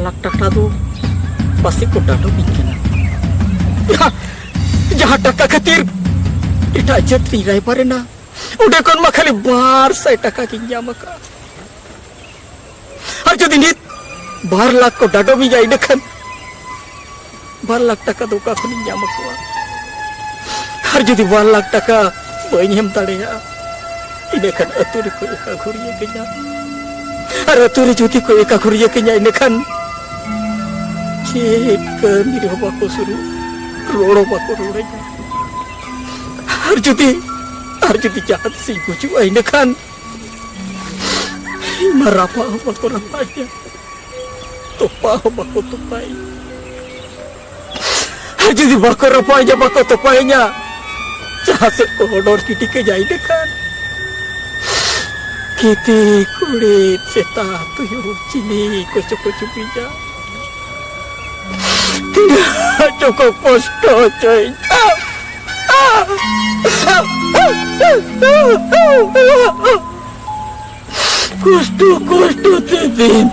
लाख टाका दो pasti ko dado bikin. Jahat taka khatir eta jatri rai pare na. Udah kon ma khali bar sai taka kinjam ka. Ar jodi nit 12 lakh ko dado bi jai dekhan 12 लाख টাকা do ka khoni nyam ko. Ar jodi 12 लाख টাকা bain hem tadea. Ine kan atur ko ka khuriye kenya. Ar atur jodi ko ka khuriye kenya ine kan check कर बाको सुरू रोड़ो बाको रोड़ेगा हर जुदी चाहत सी गुजु आइने खान मरापा बाको रपाया तोपा बाको तोपाई हर जुदी बाको रपाया बाको तोपाइnya जहाँ से कोडोर किटी के जाइने खान किती कुड़े सेता तुयु चिनी कोचो bija tidak cukup kosto coy. Kosto tidak